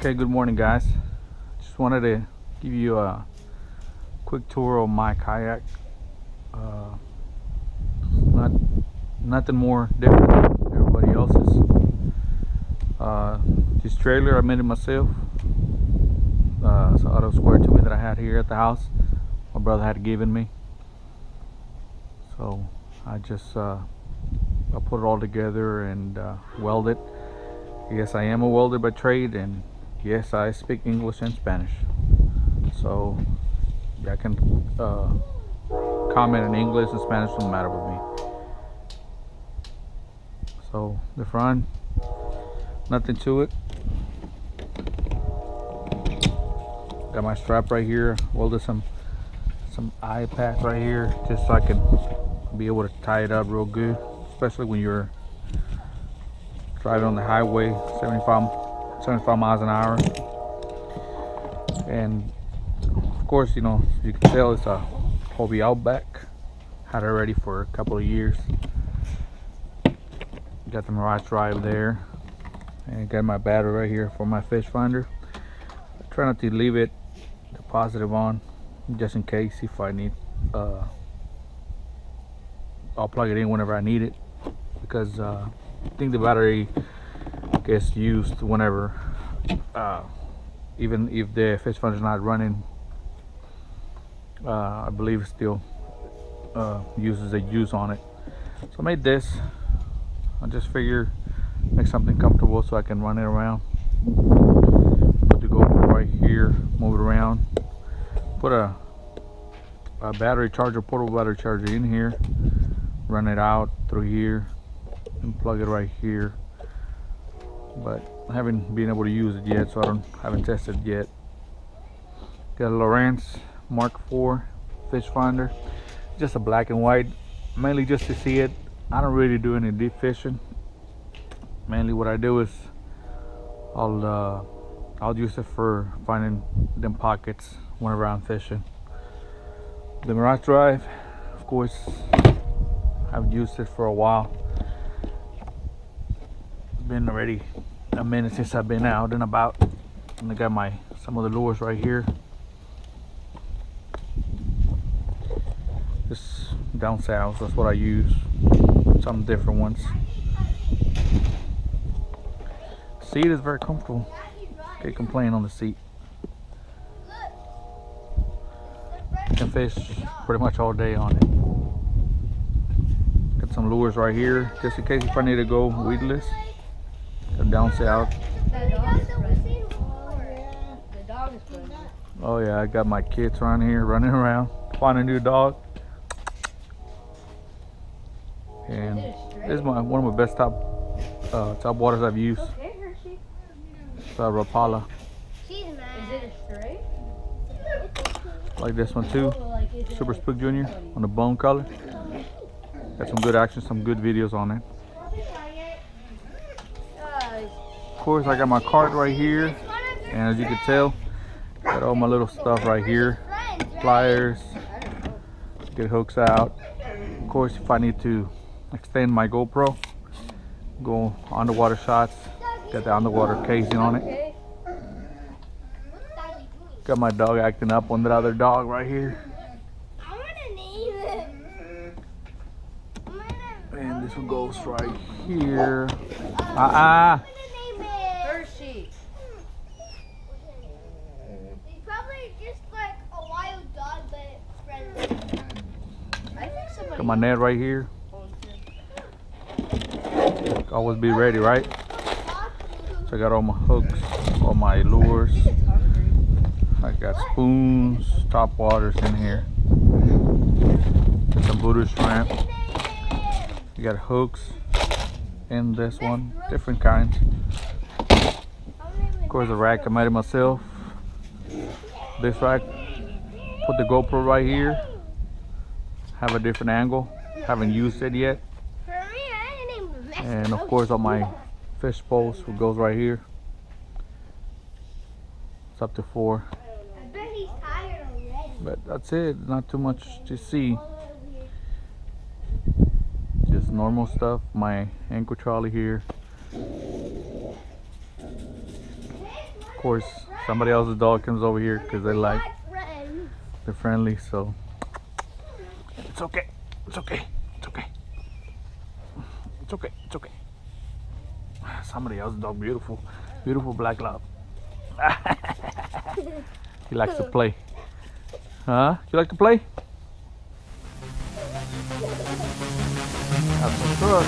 Okay, good morning guys. Just wanted to give you a quick tour of my kayak. Nothing more different than everybody else's. This trailer I made it myself. It's an auto square to me that I had here at the house. My brother had given me. So I just I put it all together and weld it. Yes, I am a welder by trade, and yes, I speak English and Spanish. So I can comment in English and Spanish, doesn't matter with me. So the front, nothing to it. Got my strap right here. Welded some eye pads right here, just so I can be able to tie it up real good, especially when you're driving on the highway 75 miles an hour. And of course, you know, you can tell it's a Hobie Outback. Had it ready for a couple of years. Got the Mirage drive there, and got my battery right here for my Fishfinder. I try not to leave it the positive on, just in case if I need. I'll plug it in whenever I need it, because I think the battery gets used whenever, even if the Fishfinder is not running. I believe it still uses the use on it. So I made this. I just figure make something comfortable so I can run it around. Put the GoPro right here, move it around. Put a battery charger, portable battery charger in here. Run it out through here and plug it right here. But I haven't been able to use it yet, so I haven't tested it yet. Got a Lowrance Mark IV fish finder, just a black and white, mainly just to see it. I don't really do any deep fishing. Mainly what I do is I'll use it for finding them pockets whenever I'm fishing. The Mirage drive, of course, I've used it for a while. It's been already a minute since I've been out and about. And I got some of the lures right here. Just down south, that's what I use. Some different ones. Seat is very comfortable. Can't complain on the seat. Can fish pretty much all day on it. Got some lures right here, just in case if I need to go weedless. Got down south. Oh yeah, I got my kids around here running around, find a new dog. And this is one of my best top waters I've used. It's a Rapala. Is it a stray? Like this one too. Super Spook Jr. on the bone color. Got some good action, some good videos on it. Of course, I got my cart right here, and as you can tell, got all my little stuff right here. Pliers, get hooks out. Of course, if I need to extend my GoPro, go underwater shots, got the underwater casing on it. Got my dog acting up on the other dog right here. And this one goes right here. Hershey. He's probably just like a wild dog, but friendly. I think somebody. Got my net right here. Always be ready, right? So I got all my hooks, all my lures. I got spoons, top waters in here. Got some Buddha shrimp. You got hooks in this one, different kinds. Of course, the rack I made it myself. This rack, put the GoPro right here. Have a different angle. Haven't used it yet. And of course, all my fish poles goes right here. It's up to 4. I bet he's tired already. But that's it. Not too much to see. Just normal stuff. My ankle trolley here. Of course, somebody else's dog comes over here because they like, Friends. they're friendly. So it's okay. It's okay. It's okay. It's okay. It's okay. Somebody else's dog, beautiful, beautiful black lab. He likes to play. Huh? You like to play? That's for sure.